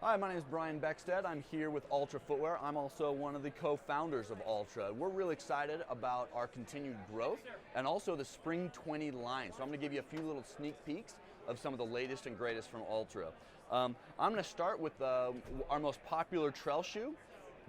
Hi, my name is Brian Beckstead. I'm here with Altra Footwear. I'm also one of the co-founders of Altra. We're really excited about our continued growth and also the Spring 20 line. So I'm going to give you a few little sneak peeks of some of the latest and greatest from Altra. I'm going to start with our most popular trail shoe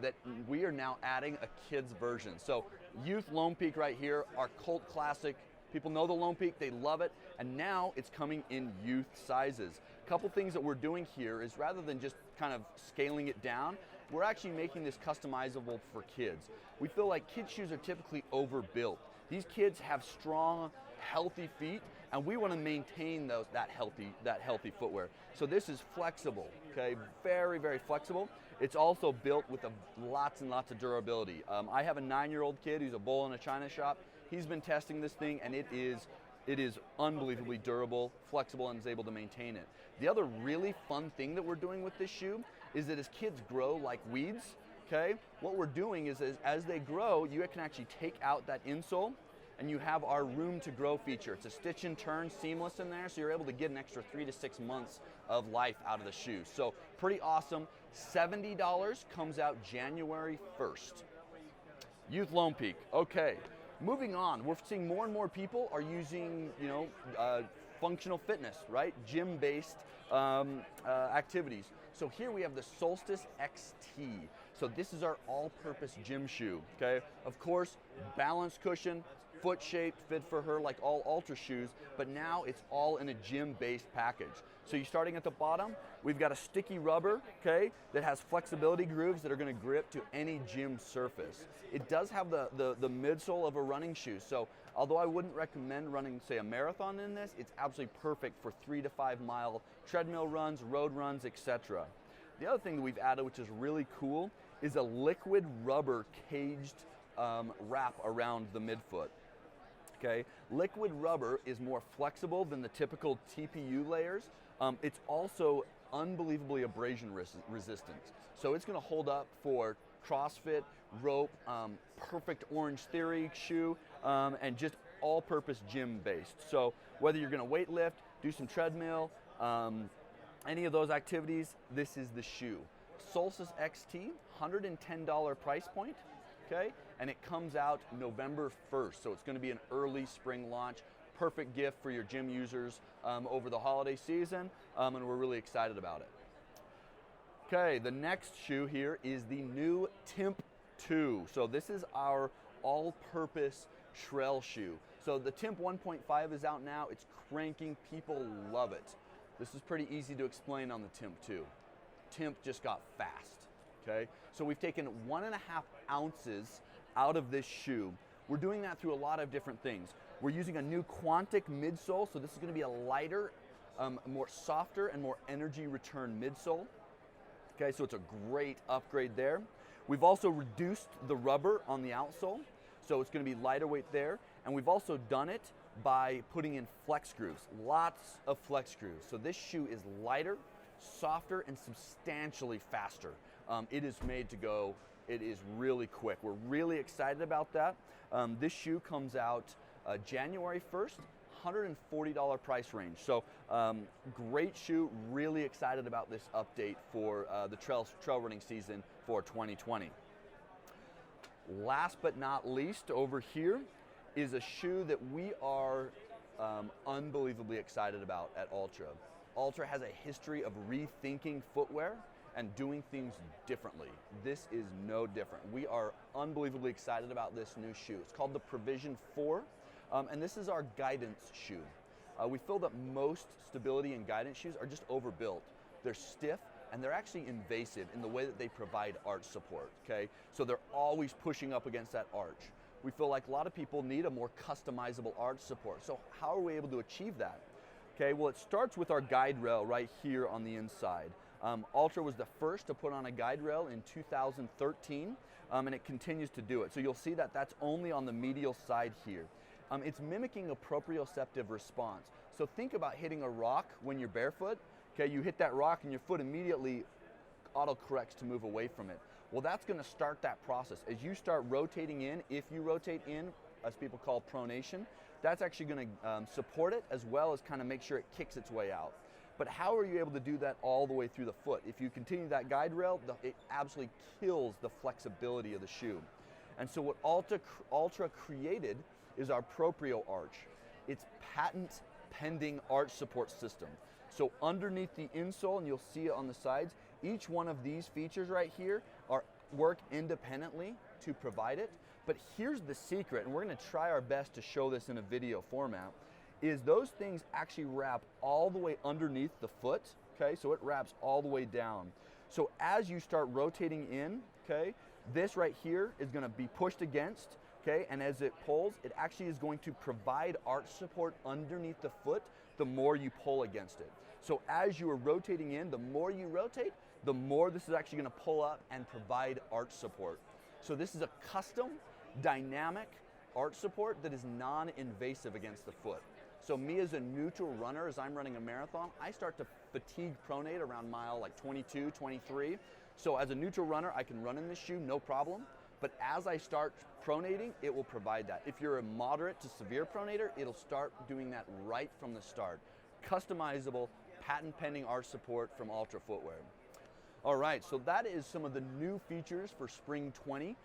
that we are now adding a kids version. So Youth Lone Peak right here, our cult classic. People know the Lone Peak, they love it, and now it's coming in youth sizes. A couple things that we're doing here is rather than just kind of scaling it down, we're actually making this customizable for kids. We feel like kids' shoes are typically overbuilt. These kids have strong, healthy feet, and we want to maintain that healthy footwear. So this is flexible, okay? Very, very flexible. It's also built with lots and lots of durability. I have a 9-year-old kid who's a bull in a china shop. He's been testing this thing, and it is unbelievably durable, flexible, and is able to maintain it. The other really fun thing that we're doing with this shoe is that as kids grow like weeds, okay, what we're doing is as they grow, you can actually take out that insole, and you have our room to grow feature. It's a stitch and turn, seamless in there, so you're able to get an extra 3 to 6 months of life out of the shoe. So pretty awesome. $70 comes out January 1st. Youth Lone Peak, okay. Moving on, we're seeing more and more people are using, functional fitness, right? Gym-based activities. So here we have the Solstice XT. So this is our all-purpose gym shoe, okay? Of course, balanced cushion, foot shaped, fit for her like all Altra shoes, but now it's all in a gym-based package. So you're starting at the bottom, we've got a sticky rubber, okay, that has flexibility grooves that are gonna grip to any gym surface. It does have the midsole of a running shoe, so although I wouldn't recommend running, say, a marathon in this, it's absolutely perfect for 3 to 5 mile treadmill runs, road runs, etc. The other thing that we've added, which is really cool, is a liquid rubber caged wrap around the midfoot. Okay. Liquid rubber is more flexible than the typical TPU layers. It's also unbelievably abrasion resistant. So it's going to hold up for CrossFit, rope, perfect Orange Theory shoe, and just all-purpose gym-based. So whether you're going to weight lift, do some treadmill, any of those activities, this is the shoe. Solstice XT, $110 price point. Okay, and it comes out November 1st, so it's going to be an early spring launch. Perfect gift for your gym users over the holiday season, and we're really excited about it. Okay, the next shoe here is the new Timp 2. So this is our all-purpose trail shoe. So the Timp 1.5 is out now. It's cranking. People love it. This is pretty easy to explain on the Timp 2. Timp just got fast. Okay, so we've taken 1.5 ounces out of this shoe. We're doing that through a lot of different things. We're using a new Quantic midsole, so this is going to be a lighter, more softer and more energy return midsole. Okay, so it's a great upgrade there. We've also reduced the rubber on the outsole, so it's going to be lighter weight there. And we've also done it by putting in flex grooves, lots of flex grooves. So this shoe is lighter, softer, and substantially faster. It is made to go. It is really quick. We're really excited about that. This shoe comes out January 1st, $140 price range. So great shoe, really excited about this update for the trail running season for 2020. Last but not least, over here is a shoe that we are unbelievably excited about at Altra. Altra has a history of rethinking footwear and doing things differently. This is no different. We are unbelievably excited about this new shoe. It's called the Provision 4, and this is our guidance shoe. We feel that most stability and guidance shoes are just overbuilt. They're stiff, and they're actually invasive in the way that they provide arch support, okay? So they're always pushing up against that arch. We feel like a lot of people need a more customizable arch support. So how are we able to achieve that? Okay, well, it starts with our guide rail right here on the inside. Altra was the first to put on a guide rail in 2013, and it continues to do it. So you'll see that that's only on the medial side here. It's mimicking a proprioceptive response. So think about hitting a rock when you're barefoot. Okay, you hit that rock and your foot immediately auto-corrects to move away from it. Well, that's going to start that process. As you start rotating in, if you rotate in, as people call pronation, that's actually going to support it as well as kind of make sure it kicks its way out. But how are you able to do that all the way through the foot? If you continue that guide rail, it absolutely kills the flexibility of the shoe. And so what Altra created is our Proprio arch. It's patent pending arch support system. So underneath the insole, and you'll see it on the sides, each one of these features right here work independently to provide it. But here's the secret, and we're gonna try our best to show this in a video format, is those things actually wrap all the way underneath the foot, okay? So it wraps all the way down. So as you start rotating in, okay, this right here is gonna be pushed against, okay? And as it pulls, it actually is going to provide arch support underneath the foot the more you pull against it. So as you are rotating in, the more you rotate, the more this is actually gonna pull up and provide arch support. So this is a custom, dynamic arch support that is non-invasive against the foot. So me as a neutral runner, as I'm running a marathon, I start to fatigue pronate around mile like 22, 23. So as a neutral runner, I can run in this shoe, no problem. But as I start pronating, it will provide that. If you're a moderate to severe pronator, it'll start doing that right from the start. Customizable, patent pending arch support from Altra Footwear. All right, so that is some of the new features for Spring 20.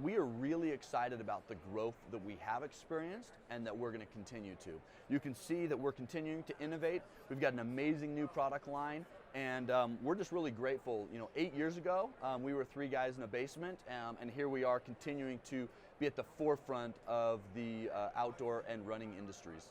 We are really excited about the growth that we have experienced and that we're gonna continue to. You can see that we're continuing to innovate. We've got an amazing new product line, and we're just really grateful. You know, 8 years ago, we were 3 guys in a basement, and here we are continuing to be at the forefront of the outdoor and running industries.